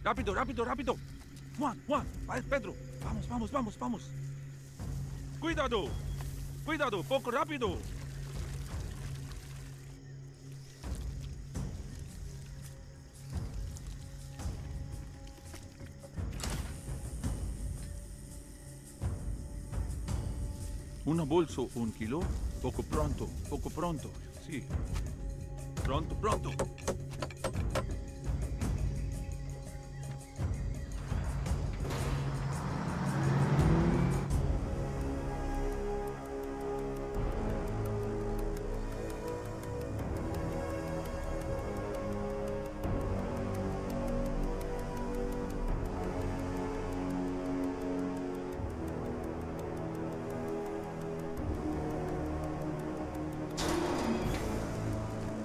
Rápido, rápido, rápido. Juan, Juan, Pedro. Vamos, vamos, vamos, vamos. Cuidado. Cuidado, poco rápido. Una bolso, 1 kilo. Poco pronto, sí. Pronto, pronto.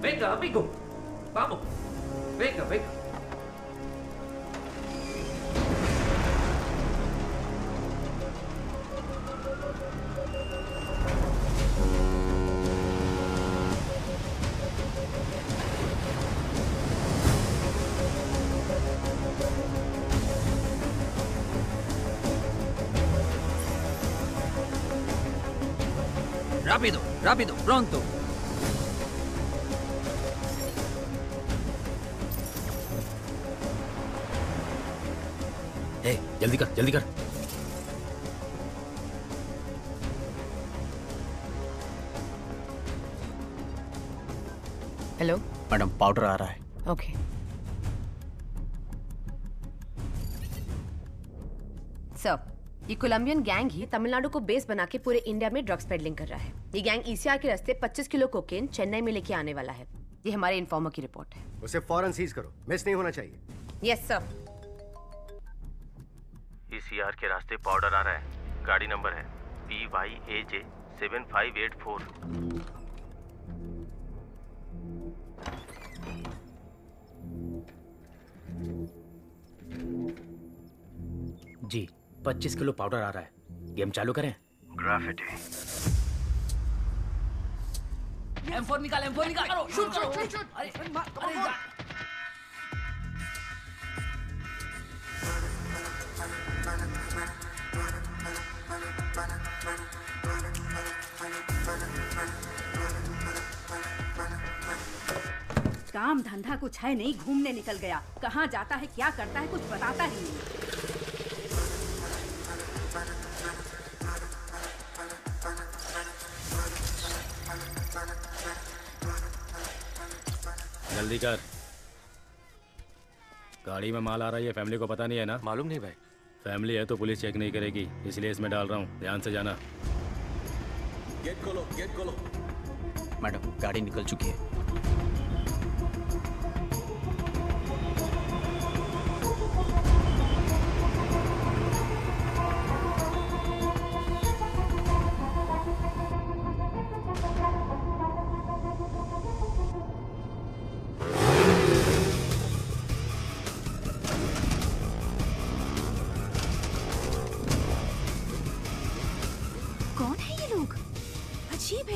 Venga, amigo. Vamos. Venga, venga. Rápido, rápido, pronto. जल्दी कर, जल्दी कर। Hello madam, powder आ रहा है। Okay. Sir, ये Colombian gang ही तमिलनाडु को base बना के पूरे इंडिया में ड्रग्स पेडलिंग कर रहा है। ये गैंग ईसीआर के रास्ते 25 किलो कोकेन चेन्नई में लेके आने वाला है। ये हमारे इन्फॉर्मर की रिपोर्ट है। उसे फौरन सीज करो, मिस नहीं होना चाहिए। Yes sir. ईसीआर के रास्ते पाउडर आ रहा है। गाड़ी नंबर है PYAJ 7584। जी, 25 किलो पाउडर आ रहा है। गेम चालू करें? ग्राफिटी। M4 निकाल, M4 निकाल। शूट करो, शूट, शूट। अरे जा। काम धंधा कुछ है नहीं, घूमने निकल गया। कहाँ जाता है, क्या करता है, कुछ बताता ही नहीं। जल्दी कर। गाड़ी में माल आ रहा है, फैमिली को पता नहीं है ना? मालूम नहीं भाई। फैमिली है तो पुलिस चेक नहीं करेगी, इसलिए इसमें डाल रहा हूँ, ध्यान से जाना। गेट खोलो, गेट खोलो। मैडम, गाड़ी निकल चुकी है।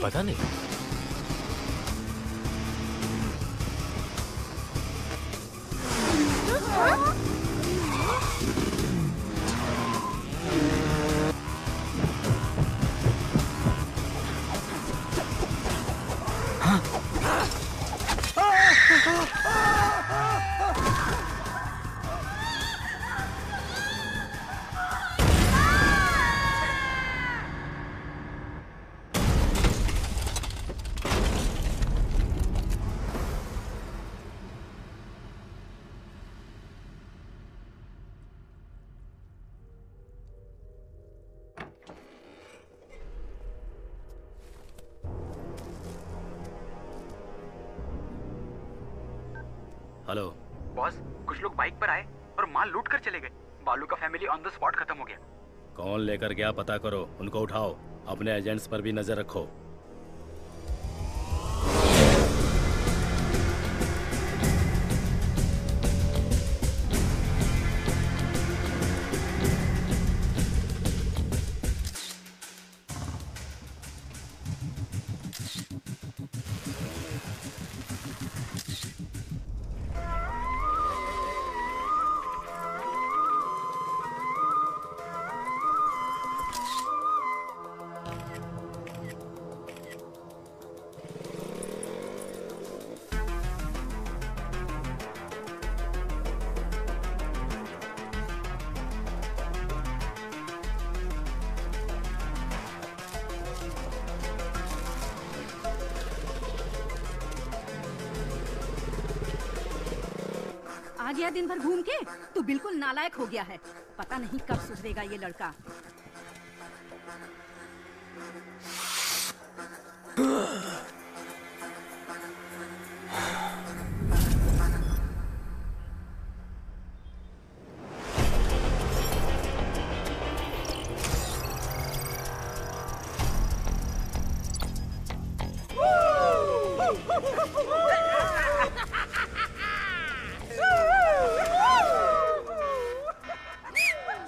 पता नहीं। हेलो बॉस, कुछ लोग बाइक पर आए और माल लूट कर चले गए। बालू का फैमिली ऑन द स्पॉट खत्म हो गया। कौन लेकर गया पता करो, उनको उठाओ, अपने एजेंट्स पर भी नजर रखो। आ गया दिन भर घूम के। तू बिल्कुल नालायक हो गया है। पता नहीं कब सुधरेगा ये लड़का।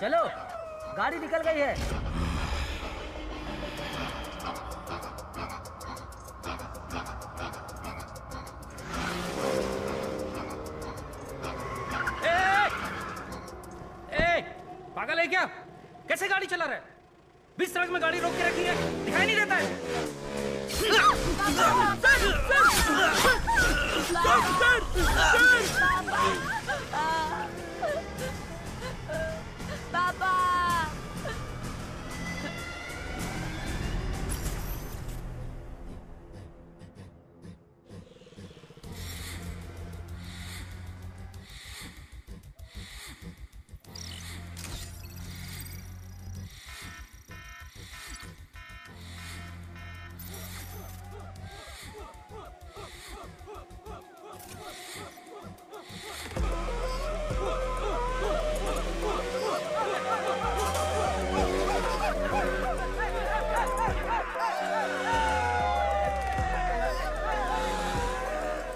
चलो, गाड़ी निकल गई है। पागल है क्या? कैसे गाड़ी चला रहा है? बीच सड़क में गाड़ी रोक के रखी है, दिखाई नहीं देता पापा।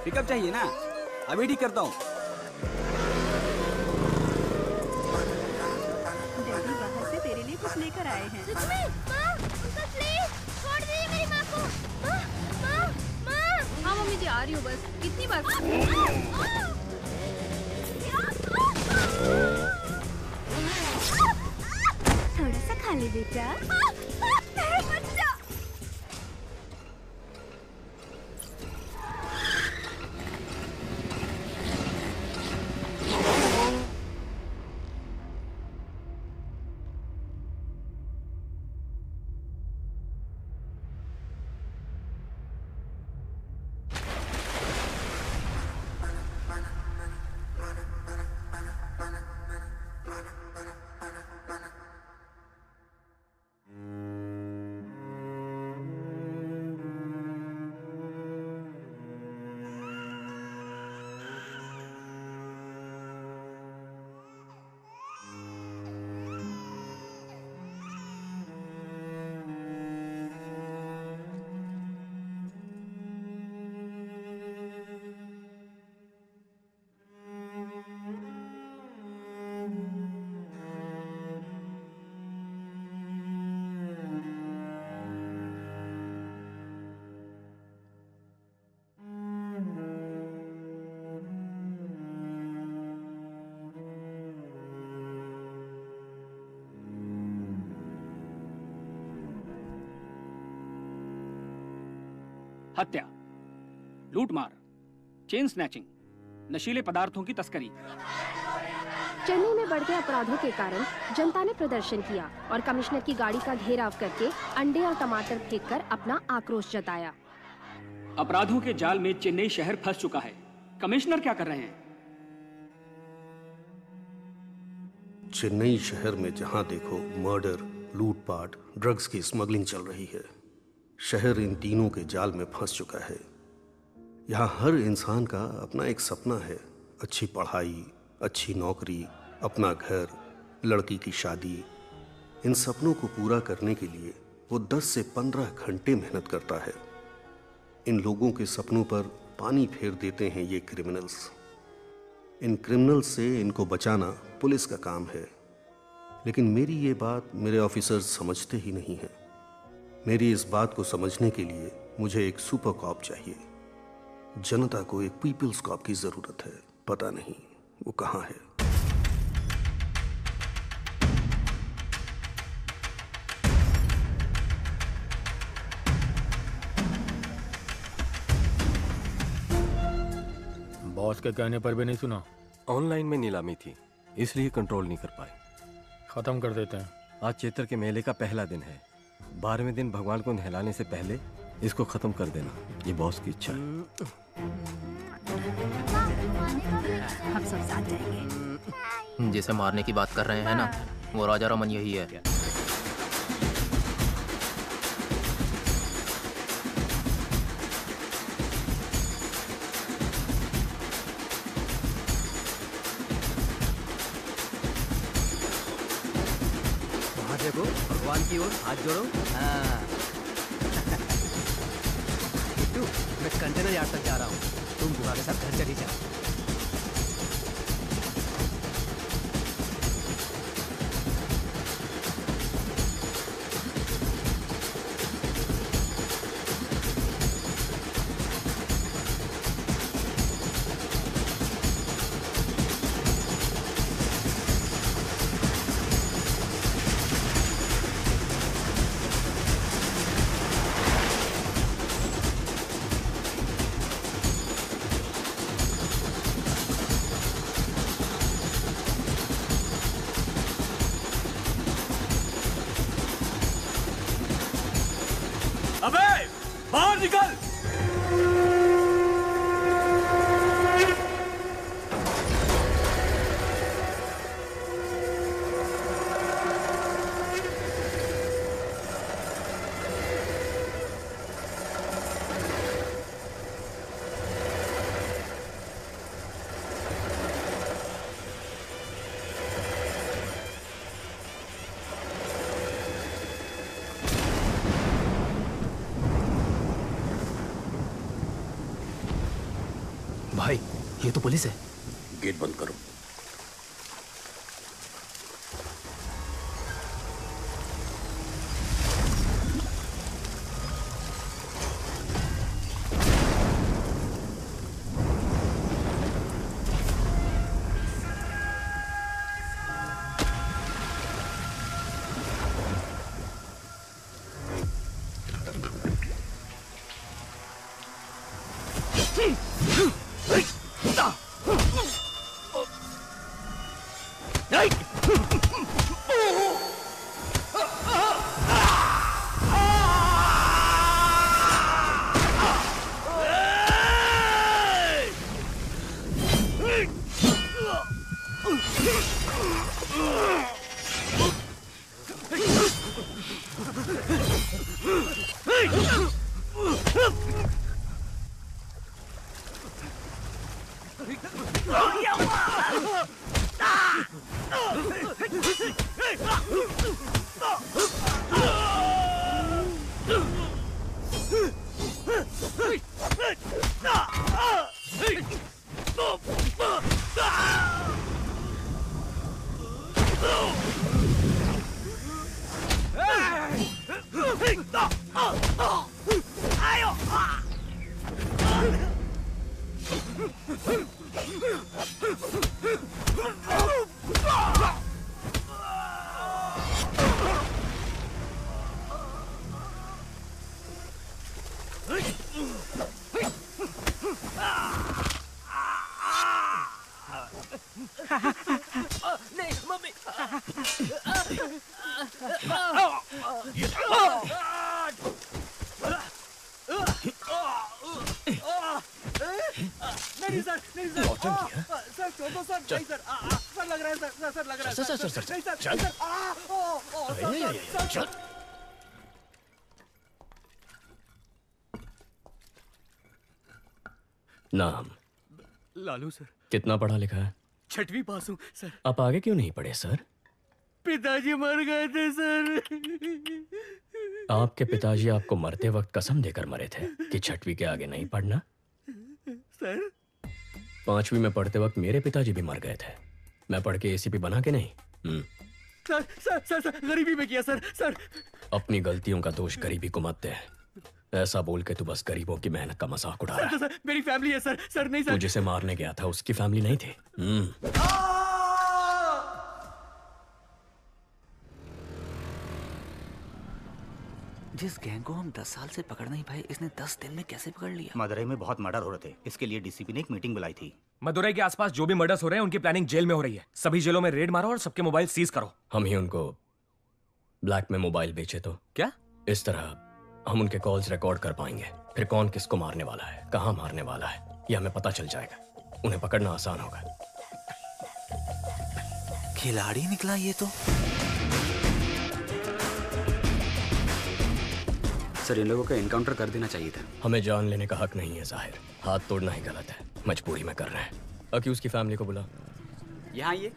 पिकअप चाहिए ना? अभी ठीक करता हूँ। डैडी बाहर से तेरे लिए कुछ लेकर आए हैं। छोड़ दीजिए मेरी माँ को। माँ। हाँ मम्मी जी आ रही हूँ बस। कितनी बार? थोड़ा सा खा ले बेटा। हत्या, लूटमार, चेन स्नैचिंग, नशीले पदार्थों की तस्करी। चेन्नई में बढ़ते अपराधों के कारण जनता ने प्रदर्शन किया और कमिश्नर की गाड़ी का घेराव करके अंडे और टमाटर फेंककर अपना आक्रोश जताया। अपराधों के जाल में चेन्नई शहर फंस चुका है। कमिश्नर क्या कर रहे हैं? चेन्नई शहर में जहां देखो मर्डर, लूटपाट, ड्रग्स की स्मगलिंग चल रही है। शहर इन तीनों के जाल में फंस चुका है। यहाँ हर इंसान का अपना एक सपना है, अच्छी पढ़ाई, अच्छी नौकरी, अपना घर, लड़की की शादी। इन सपनों को पूरा करने के लिए वो 10 से 15 घंटे मेहनत करता है। इन लोगों के सपनों पर पानी फेर देते हैं ये क्रिमिनल्स। इन क्रिमिनल्स से इनको बचाना पुलिस का काम है, लेकिन मेरी ये बात मेरे ऑफिसर्स समझते ही नहीं हैं। मेरी इस बात को समझने के लिए मुझे एक सुपर कॉप चाहिए। जनता को एक पीपल्स कॉप की जरूरत है। पता नहीं वो कहाँ है। बॉस के कहने पर भी नहीं सुना। ऑनलाइन में नीलामी थी, इसलिए कंट्रोल नहीं कर पाए। खत्म कर देते हैं। आज चैत्र के मेले का पहला दिन है। 12वें दिन भगवान को नहलाने से पहले इसको खत्म कर देना, ये बॉस की इच्छा है। हम सब साथ जाएंगे। जिसे मारने की बात कर रहे हैं ना, वो राजा रमन यही है। वहाँ देखो, भगवान की ओर हाथ जोड़ो। हाँ। बिट्टू, मैं कंटेनर यार्ड तक जा रहा हूँ, तुम बुआ के साथ घर चली जाओ। भाई, ये तो पुलिस है। गेट बंद करो। नाम? लालू सर। कितना पढ़ा लिखा है? 6वीं पास हूँ सर। आप आगे क्यों नहीं पढ़े सर? पिताजी मर गए थे सर। आपके पिताजी आपको मरते वक्त कसम देकर मरे थे कि 6वीं के आगे नहीं पढ़ना। सर 5वीं में पढ़ते वक्त मेरे पिताजी भी मर गए थे। मैं पढ़ के एसीपी बना के नहीं। सर सर सर सर गरीबी में किया सर। सर अपनी गलतियों का दोष गरीबी को मत दे। ऐसा बोल के तू बस गरीबों की मेहनत का मजाक उड़ा रहा है। सर मेरी फैमिली है सर। सर नहीं सर। तू जिसे मारने गया था उसकी फैमिली नहीं थी। जिस गैंग को हम 10 साल से पकड़ नहीं पाए, इसने 10 दिन में कैसे पकड़ लिया? मदुरई में बहुत मर्डर हो रहे थे, इसके लिए डीसीपी ने एक मीटिंग बुलाई थी। मदुरई के आसपास जो भी मर्डर्स हो रहे हैं उनकी प्लानिंग जेल में हो रही है। सभी जेलों में रेड मारो और सबके मोबाइल सीज करो। हम ही उनको ब्लैक में मोबाइल बेचे तो क्या? इस तरह हम उनके कॉल्स रिकॉर्ड कर पाएंगे। फिर कौन किसको मारने वाला है, कहाँ मारने वाला है, ये हमें पता चल जाएगा। उन्हें पकड़ना आसान होगा। खिलाड़ी निकला ये तो। सर इन लोगों का एनकाउंटर कर देना चाहिए था। हमें जान लेने का हक नहीं है जाहिर, हाथ तोड़ना ही गलत है, मजबूरी में कर रहे हैं। अक्यूज की फैमिली को बुला। यहाँ ये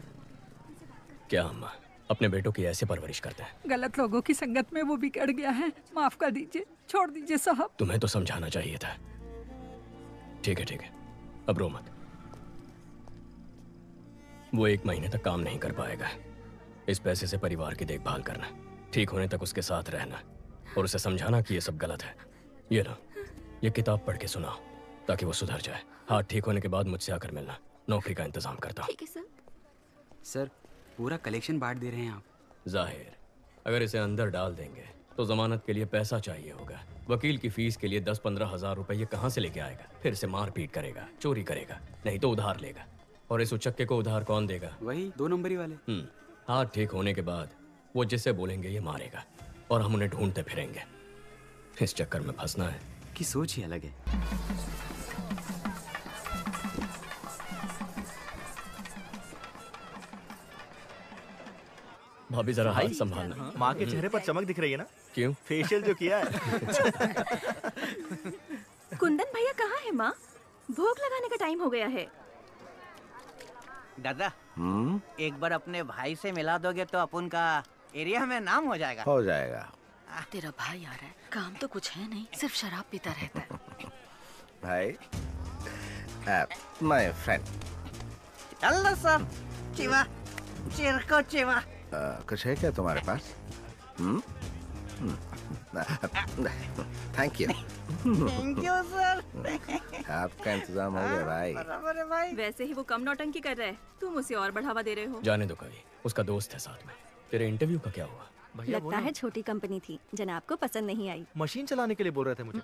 क्या अम्मा अपने बेटों की ऐसे परवरिश करते हैं? गलत लोगों की संगत में वो बिगड़ गया है, माफ कर दीजिए, छोड़ दीजिए साहब। तुम्हें तो समझाना चाहिए था। ठीक है, अब रो मत। वो 1 महीने तक काम नहीं कर पाएगा। इस पैसे से परिवार की देखभाल करना, ठीक होने तक उसके साथ रहना और उसे समझाना कि ये सब गलत है। ये लो, ये किताब पढ़ के सुनाओ ताकि वो सुधर जाए। हाथ ठीक होने के बाद मुझसे आकर मिलना, नौकरी का इंतजाम करता हूँ। ठीक है सर। सर पूरा कलेक्शन बांट दे रहे हैं आप। जाहिर, अगर इसे अंदर डाल देंगे तो जमानत के लिए पैसा चाहिए होगा। वकील की फीस के लिए 10-15 हजार रुपए ये कहाँ से लेके आएगा? फिर से मारपीट करेगा, चोरी करेगा, नहीं तो उधार लेगा। और इस उचक्के को उधार कौन देगा? वही 2 नंबरी वाले। हाथ ठीक होने के बाद वो जिसे बोलेंगे ये मारेगा और हम उन्हें ढूंढते फिरेंगे। इस चक्कर में फंसना है कि सोच ही अलग है। भाभी जरा हाथ संभालना। माँ के चेहरे पर चमक दिख रही है ना? क्यों? फेशियल जो किया है। कुंदन भैया कहाँ है माँ? भोग लगाने का टाइम हो गया है। दादा एक बार अपने भाई से मिला दोगे तो अपन का एरिया में नाम हो जाएगा। हो जाएगा। तेरा भाई आ रहा है, काम तो कुछ है नहीं, सिर्फ शराब पीता रहता है। भाई my friend. Hello sir, Chiva, Chirko Chiva. कुछ है क्या तुम्हारे पास? Thank you. Thank you sir. आपका इंतजाम हो गया भाई। बराबर है भाई। वैसे ही वो कम नौटंकी कर रहा है, तुम उसे और बढ़ावा दे रहे हो। जाने दो कभी, उसका दोस्त है साथ में। तेरे इंटरव्यू का क्या हुआ? लगता है छोटी कंपनी थी, जनाब को पसंद नहीं आई। मशीन चलाने के लिए बोल रहे थे मुझे।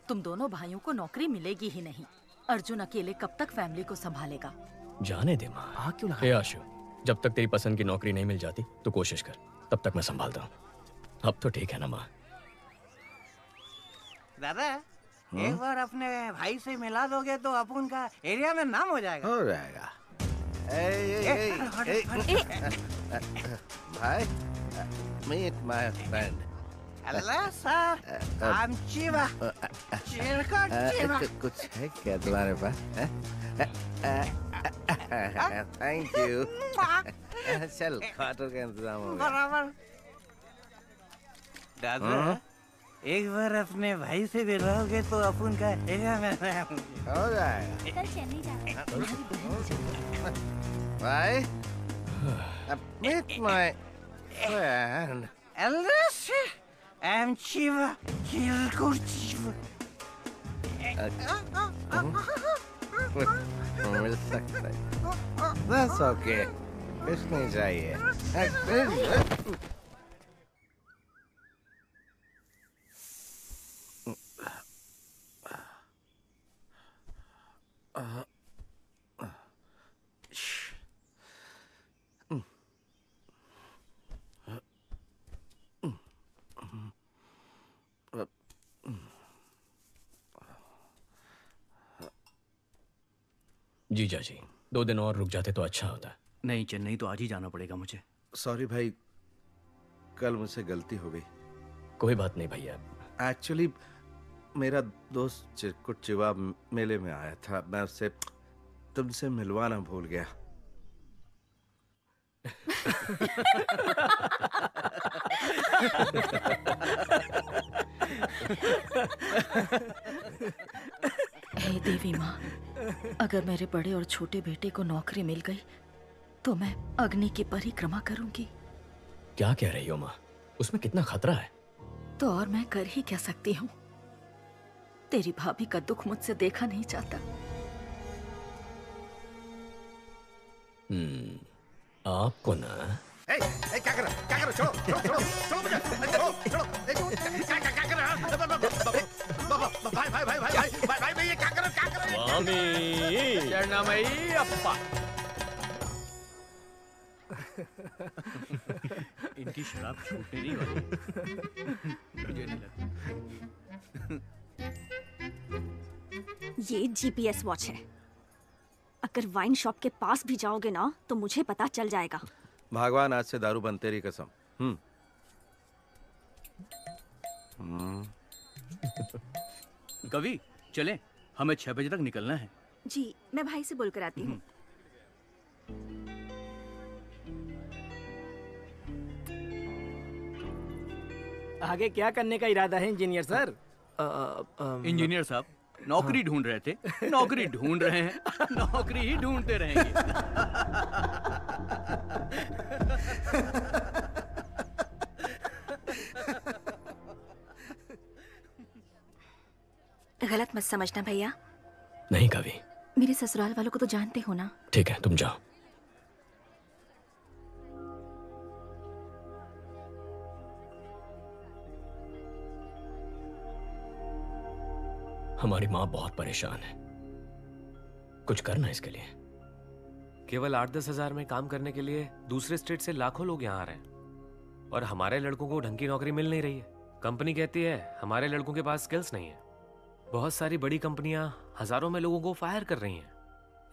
तुम दोनों भाइयों को नौकरी मिलेगी ही नहीं। अर्जुन अकेले कब तक फैमिली को संभालेगा? जाने दे माँ। हाँ क्यों लगा? ए आशु, जब तक तेरी पसंद की नौकरी नहीं मिल जाती तो कोशिश कर, तब तक मैं संभालता हूँ। अब तो ठीक है ना माँ? दादा एक बार अपने भाई से मिला दोगे तो अपन का एरिया में नाम हो जाएगा। हो जाएगा। भाई meet my friend. Hello sir, I am Chiva, Chirko Chiva. कुछ है क्या तुम्हारे पास? Thank you. चल खाटो का इंतजाम हो गया। बराबर। दादा एक बार अपने भाई से मिलोगे तो अपन का एरिया में हो जाएगा। भाई meet my friend. Hello sir, I'm Chiva, Chiva. मिल सकता है। That's okay. कुछ नहीं चाहिए। जीजा जी 2 दिन और रुक जाते तो अच्छा होता। नहीं, चेन्नई तो आज ही जाना पड़ेगा मुझे। सॉरी भाई, कल मुझसे गलती हो गई। कोई बात नहीं भैया। एक्चुअली मेरा दोस्त चिरकुट चिवा मेले में आया था, मैं उससे तुमसे मिलवाना भूल गया। हे देवी माँ, अगर मेरे बड़े और छोटे बेटे को नौकरी मिल गई तो मैं अग्नि की परिक्रमा करूंगी। क्या कह रही हो माँ? उसमें कितना खतरा है। तो और मैं कर ही क्या सकती हूँ? तेरी भाभी का दुख मुझसे देखा नहीं जाता। आपको ना क्या कर रहा? छोड़ो मुझे, क्या कर रहा? भाई ये क्या कर रहा? स्वामी शरणमयी अप्पा। इनकी शराब छूटने नहीं वाली। मुझे नहीं लगता। ये जीपीएस वॉच है। अगर वाइन शॉप के पास भी जाओगे ना तो मुझे पता चल जाएगा। भगवान आज से दारू बंद, तेरी कसम। कवि चले, हमें 6 बजे तक निकलना है। जी, मैं भाई से बोलकर आती हूँ। आगे क्या करने का इरादा है इंजीनियर सर? इंजीनियर साहब नौकरी ढूंढ रहे थे, नौकरी ढूंढ रहे हैं, नौकरी ही ढूंढते रहेंगे। गलत मत समझना भैया। नहीं कवि। मेरे ससुराल वालों को तो जानते हो ना। ठीक है, तुम जाओ। हमारी माँ बहुत परेशान है, कुछ करना इसके लिए। केवल 8-10 हजार में काम करने के लिए दूसरे स्टेट से लाखों लोग यहाँ आ रहे हैं और हमारे लड़कों को ढंग की नौकरी मिल नहीं रही है। कंपनी कहती है हमारे लड़कों के पास स्किल्स नहीं है। बहुत सारी बड़ी कंपनियां हजारों में लोगों को फायर कर रही हैं।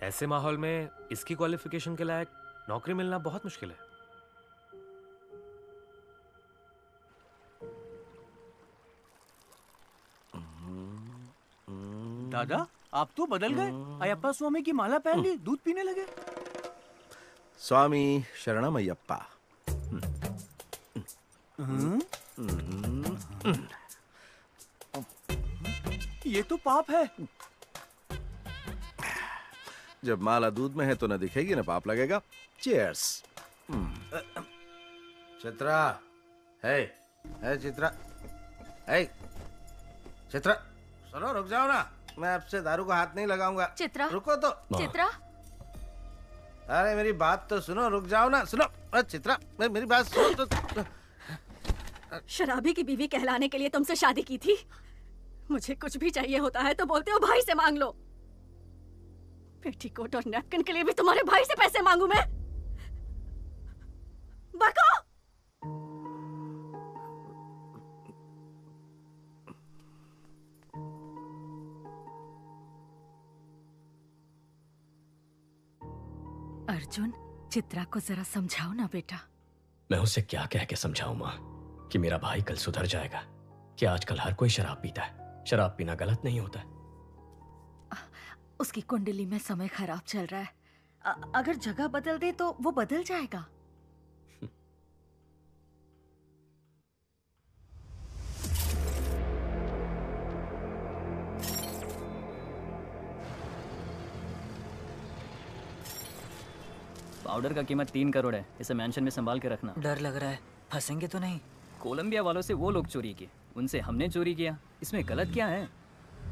ऐसे माहौल में इसकी क्वालिफिकेशन के लायक नौकरी मिलना बहुत मुश्किल है। दादा आप तो बदल गए, अयप्पा स्वामी की माला पहन ली, दूध पीने लगे। स्वामी शरणम अयप्पा। ये तो पाप है। जब माला दूध में है तो न दिखेगी न पाप लगेगा। चीयर्स। चित्रा, है चित्रा, है चित्रा, सुनो रुक जाओ ना, मैं आपसे दारू का हाथ नहीं लगाऊंगा। चित्रा, रुको तो। चित्रा, अरे मेरी बात तो सुनो, रुक जाओ ना, सुनो। चित्रा मेरी बात सुनो तो। शराबी की बीवी कहलाने के लिए तुमसे शादी की थी। मुझे कुछ भी चाहिए होता है तो बोलते हो भाई से मांग लो। पेटीकोट और नैपकिन के लिए भी तुम्हारे भाई से पैसे मांगू मैं? बको! अर्जुन, चित्रा को जरा समझाओ ना बेटा। मैं उसे क्या कह के समझाऊं माँ कि मेरा भाई कल सुधर जाएगा? कि आजकल हर कोई शराब पीता है, शराब पीना गलत नहीं होता। उसकी कुंडली में समय खराब चल रहा है। अगर जगह बदल दे तो वो बदल जाएगा। पाउडर का कीमत 3 करोड़ है। इसे मेंशन में संभाल के रखना। डर लग रहा है, फंसेंगे तो नहीं? कोलंबिया वालों से वो लोग चोरी किए, उनसे हमने चोरी किया। इसमें गलत क्या है?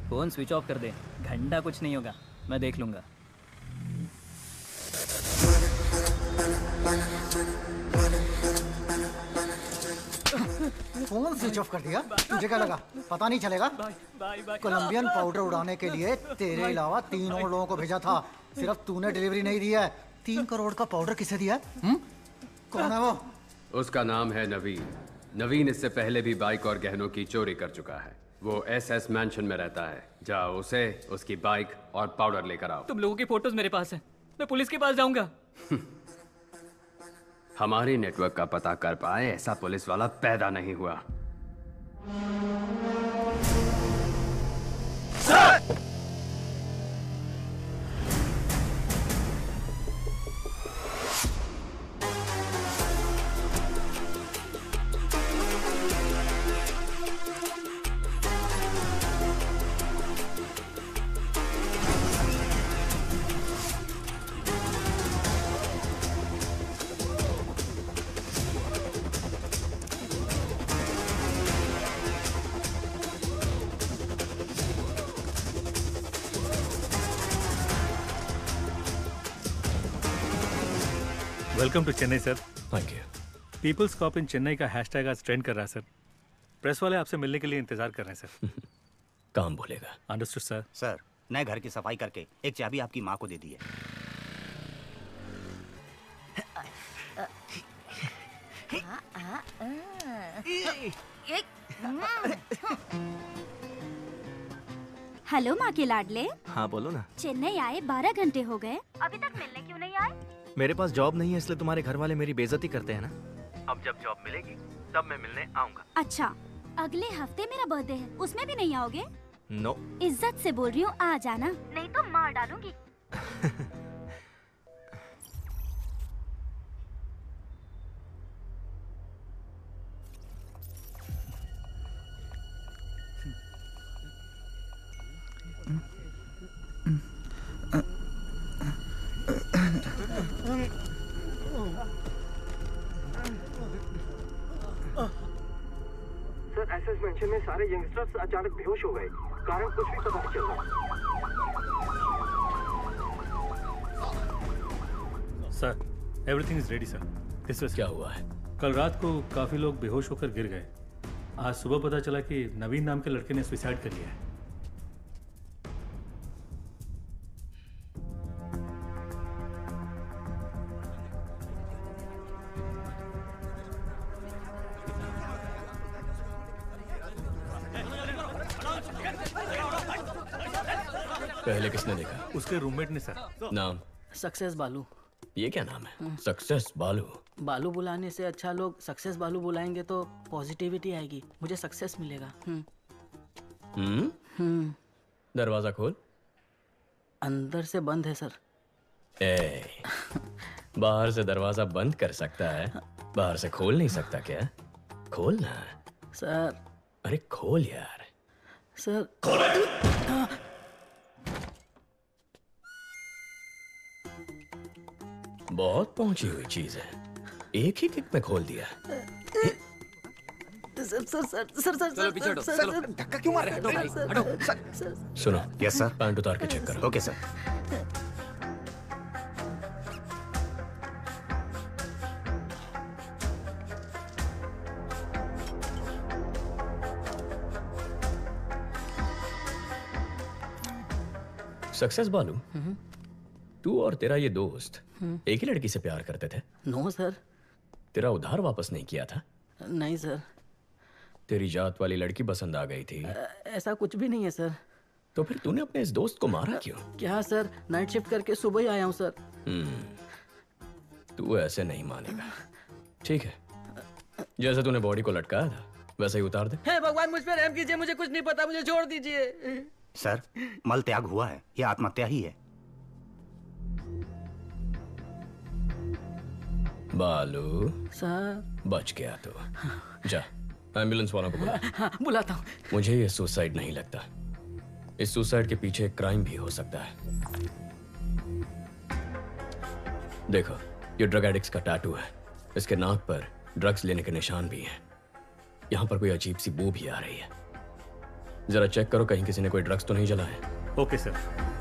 फोन स्विच ऑफ कर दे, घंटा कुछ नहीं होगा, मैं देख लूंगा। फोन स्विच ऑफ कर दिया? तुझे क्या लगा पता नहीं चलेगा? कोलंबियन पाउडर उड़ाने के लिए तेरे अलावा 3 और लोगों को भेजा था, सिर्फ तूने डिलीवरी नहीं दी है। 3 करोड़ का पाउडर किसे दिया? कौन है वो? उसका नाम है नवीन। नवीन इससे पहले भी बाइक और गहनों की चोरी कर चुका है। वो SS मैंशन में रहता है। जाओ उसे, उसकी बाइक और पाउडर लेकर आओ। तुम लोगों की फोटोज मेरे पास है, मैं पुलिस के पास जाऊंगा। हमारी नेटवर्क का पता कर पाए ऐसा पुलिस वाला पैदा नहीं हुआ। Sir! Welcome to Chennai sir. Thank you. Peoples cop in Chennai का हैशटैग आज ट्रेंड कर रहा है सर। प्रेस वाले आपसे मिलने के लिए इंतजार कर रहे हैं सर। काम बोलेगा। Understood sir. सर, नए घर की सफाई करके एक चाबी आपकी माँ को दे दी है। हेलो माँ के लाडले। हाँ बोलो ना। चेन्नई आए 12 घंटे हो गए, अभी तक मिलने क्यों नहीं आए? मेरे पास जॉब नहीं है इसलिए तुम्हारे घर वाले मेरी बेइज्जती करते हैं ना। अब जब जॉब मिलेगी तब मैं मिलने आऊंगा। अच्छा, अगले हफ्ते मेरा बर्थडे है, उसमें भी नहीं आओगे? नो। इज्जत से बोल रही हूँ, आ जाना, नहीं तो मार डालूंगी। सर, एसएस मेंशन में सारे यंगस्टर्स अचानक बेहोश हो गए। कारण कुछ भी पता नहीं चल रहा। Sir, everything is ready sir. This was क्या हुआ है? कल रात को काफी लोग बेहोश होकर गिर गए। आज सुबह पता चला कि नवीन नाम के लड़के ने सुसाइड कर लिया है। पहले किसने देखा? उसके रूममेट ने सर। नाम? सक्सेस बालू। ये क्या नाम है? सक्सेस बालू। बालू बुलाने से अच्छा लोग सक्सेस बालू बुलाएंगे तो पॉजिटिविटी आएगी, मुझे सक्सेस मिलेगा। दरवाजा खोल। अंदर से बंद है सर। बाहर से दरवाजा बंद कर सकता है, बाहर से खोल नहीं सकता क्या? खोल ना सर। अरे खोल यार। सर बहुत पहुंची हुई चीज है, एक ही किक में खोल दिया। Sir sir sir sir sir चलो पीछे हटो, चलो। धक्का क्यों मार रहे हैं? हटो। सुनो। Yes sir. पैंट उतार के चेक करो। Okay sir. सक्सेस बालू, तू और तेरा ये दोस्त एक ही लड़की से प्यार करते थे? No sir. तेरा उधार वापस नहीं किया था? नहीं सर। तेरी जात वाली लड़की पसंद आ गई थी? ऐसा कुछ भी नहीं है सर। तो फिर तूने अपने इस दोस्त को मारा क्यों? क्या सर, नाइट शिफ्ट करके सुबह ही आया हूँ सर। तू ऐसे नहीं मानेगा। ठीक है, जैसे तूने बॉडी को लटकाया था वैसे ही उतार दे। हे भगवान, मुझ पर रहम कीजिए, मुझे कुछ नहीं पता, मुझे छोड़ दीजिए। सर, मल त्याग हुआ है, यह आत्महत्या ही है। बालू सर। बच गया तो जा एम्बुलेंस वालों को बुला। हाँ, बुलाता हूँ। मुझे ये सुसाइड नहीं लगता, इस सुसाइड के पीछे एक क्राइम भी हो सकता है। देखो, ये ड्रग एडिक्ट्स का टैटू है, इसके नाक पर ड्रग्स लेने के निशान भी हैं। यहाँ पर कोई अजीब सी बू भी आ रही है, जरा चेक करो कहीं किसी ने कोई ड्रग्स तो नहीं जला है। Okay sir.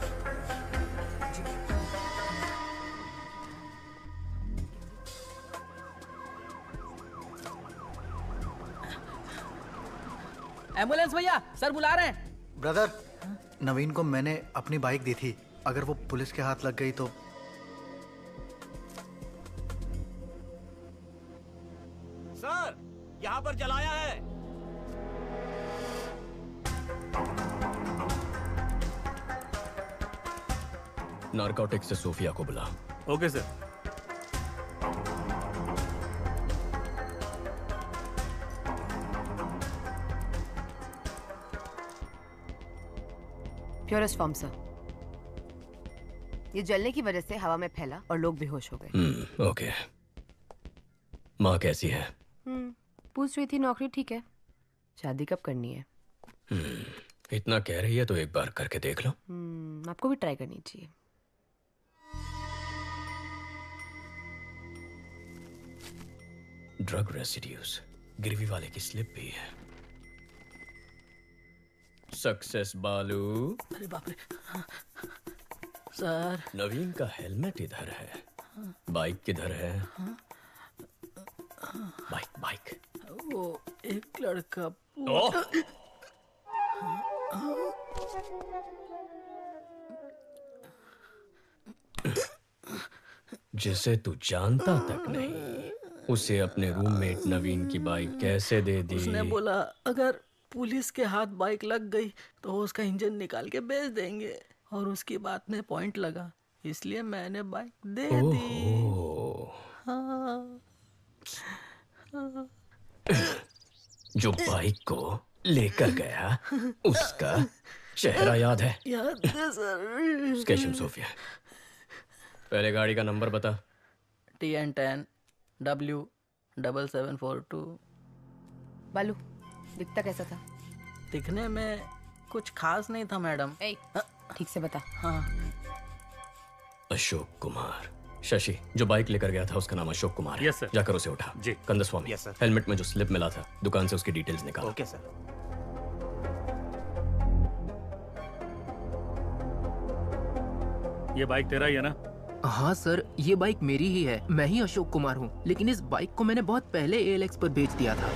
एम्बुलेंस भैया, सर बुला रहे हैं। ब्रदर, नवीन को मैंने अपनी बाइक दी थी, अगर वो पुलिस के हाथ लग गई तो। सर, यहाँ पर जलाया है। नारकोटिक्स से सोफिया को बुला। Okay sir. Purest form sir. ये जलने की वजह से हवा में फैला और लोग बेहोश हो गए। ओके। माँ कैसी है? पूछ रही थी, नौकरी ठीक है। शादी कब करनी है? इतना कह रही है तो एक बार करके देख लो। आपको भी ट्राई करनी चाहिए। ड्रग रेसिड्यूज, गिरवी वाले की स्लिप भी है। सक्सेस बालू। अरे बाप रे। सर, नवीन का हेलमेट इधर है, बाइक किधर है? बाइक वो एक लड़का जिसे तू जानता तक नहीं, उसे अपने रूममेट नवीन की बाइक कैसे दे दी? उसने बोला अगर पुलिस के हाथ बाइक लग गई तो उसका इंजन निकाल के बेच देंगे, और उसकी बात में पॉइंट लगा। इसलिए मैंने बाइक दे दी। हाँ। जो बाइक को लेकर गया उसका चेहरा याद है? याद है सर। स्केशम सोफिया, पहले गाड़ी का नंबर बता। TN10 W7742। बालू, दिखता कैसा था? दिखने में कुछ खास नहीं था मैडम। ठीक से बता। हाँ। अशोक कुमार। शशि, जो बाइक लेकर गया था उसका नाम अशोक कुमार है। Yes sir. जाकर उसे उठा। जी। Kandaswamy, yes sir. हेलमेट में जो स्लिप मिला था दुकान से उसकी डिटेल्स निकाल। Okay sir. ये बाइक तेरा ही है ना? हाँ सर, ये बाइक मेरी ही है। मैं ही अशोक कुमार हूँ, लेकिन इस बाइक को मैंने बहुत पहले ALX पर बेच दिया था।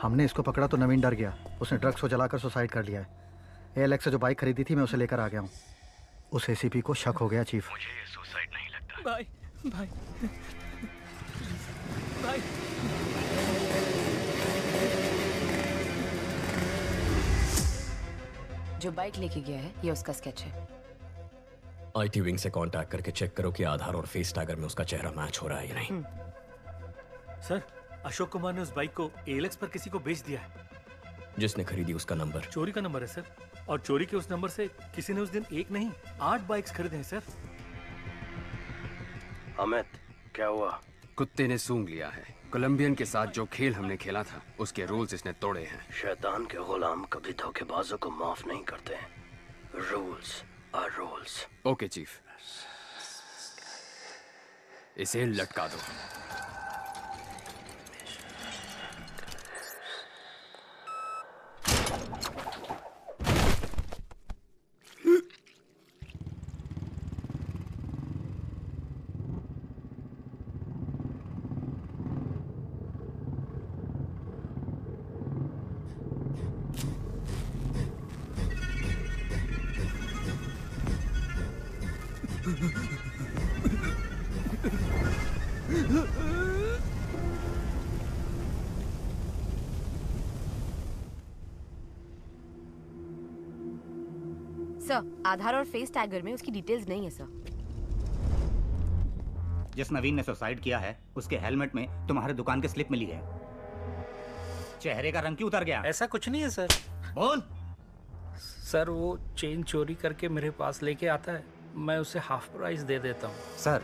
हमने इसको पकड़ा तो नवीन डर गया। उसने ड्रग्स को जलाकर सुसाइड कर लिया है। ALX से जो बाइक खरीदी थी मैं उसे लेकर आ गया हूँ। उस ACP को शक हो गया चीफ। मुझे ये सुसाइड नहीं लगता। भाई भाई भाई। जो बाइक लेके गया है ये उसका स्केच है। IT विंग से कांटेक्ट करके चेक करो कि आधार और फेस टैगर में उसका चेहरा मैच हो रहा है या नहीं। सर, अशोक कुमार ने उस बाइक को ALX पर किसी को बेच दिया है। जिसने खरीदी उसका नंबर चोरी का नंबर है सर, और चोरी के उस नंबर से किसी ने उस दिन एक नहीं 8 बाइक्स खरीदे हैं सर। अमित, क्या हुआ? कुत्ते ने सूंघ लिया है। कोलंबियन के साथ जो खेल हमने खेला था उसके रूल्स इसने तोड़े हैं। शैतान के गुलाम कभी धोखेबाजों को माफ नहीं करते। Rules are rules. Okay chief, इसे लटका दो। सर, आधार और फेस टैगर में उसकी डिटेल्स नहीं है सर। जिस नवीन ने सुसाइड किया है उसके हेलमेट में तुम्हारे दुकान की स्लिप मिली है। चेहरे का रंग क्यों उतर गया? ऐसा कुछ नहीं है सर। बोल। सर, वो चेन चोरी करके मेरे पास लेके आता है, मैं उसे हाफ प्राइस दे देता हूँ। सर,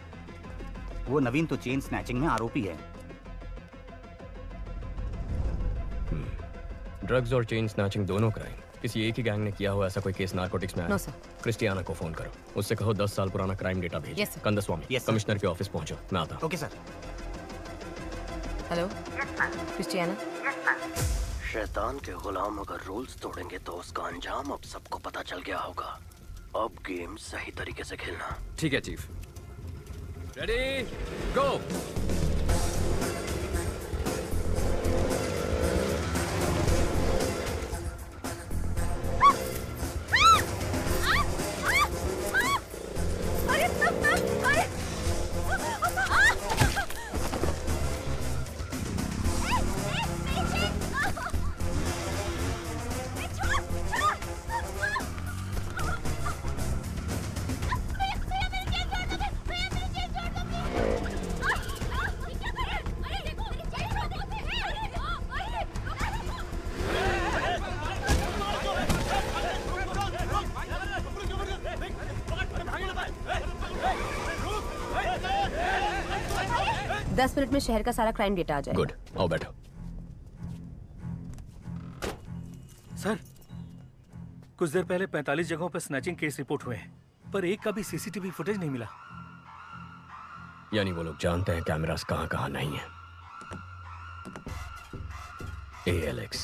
वो नवीन तो चेन स्नैचिंग में आरोपी है। ड्रग्स और चेन स्नैचिंग दोनों क्राइम किसी एक ही गैंग ने किया हुआ ऐसा कोई केस नारकोटिक्स में आया? No sir. क्रिस्टियाना को फोन करो, उससे कहो 10 साल पुराना क्राइम डेटा भेजो। Yes, sir. कंदस्वामी, कमिश्नर के ऑफिस पहुंचो, मैं आता हूं। Okay sir. Hello Christiana. शैतान के गुलाम अगर रूल्स तोड़ेंगे तो उसका अंजाम अब सबको पता चल गया होगा। अब गेम सही तरीके से खेलना। ठीक है चीफ। रेडी, गो। दस मिनट में शहर का सारा क्राइम डेटा आ जाएगा। गुड, आओ बैठो। सर, कुछ देर पहले 45 जगहों पर स्नैचिंग केस रिपोर्ट हुए हैं, पर एक का भी CCTV फुटेज नहीं मिला। यानी वो लोग जानते हैं कैमरास कहां कहां नहीं है। ALX,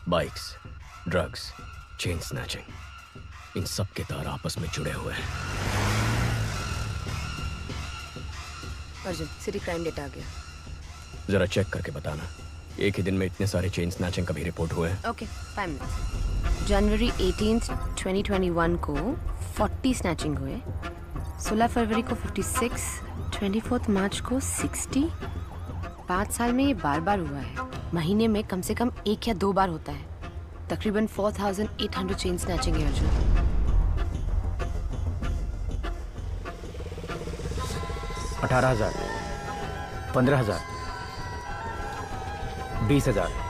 bikes, drugs, chain snatching, इन सब के तार आपस में जुड़े हुए हैं। अर्जुन, सिटी क्राइम डेटा आ गया। जरा चेक करके बताना, एक ही दिन में इतने सारे चेन स्नैचिंग कभी रिपोर्ट हुए हैं? Okay, 5 minute. जनवरी 18, 2021 को 40 स्नैचिंग हुए, 16 फरवरी को 56, 24 मार्च को 60, 5 साल में ये बार बार हुआ है। महीने में कम से कम 1 या 2 बार होता है। तकरीबन 4800 चेन स्नैचिंग है अर्जुन। 18,000, 15,000, 20,000।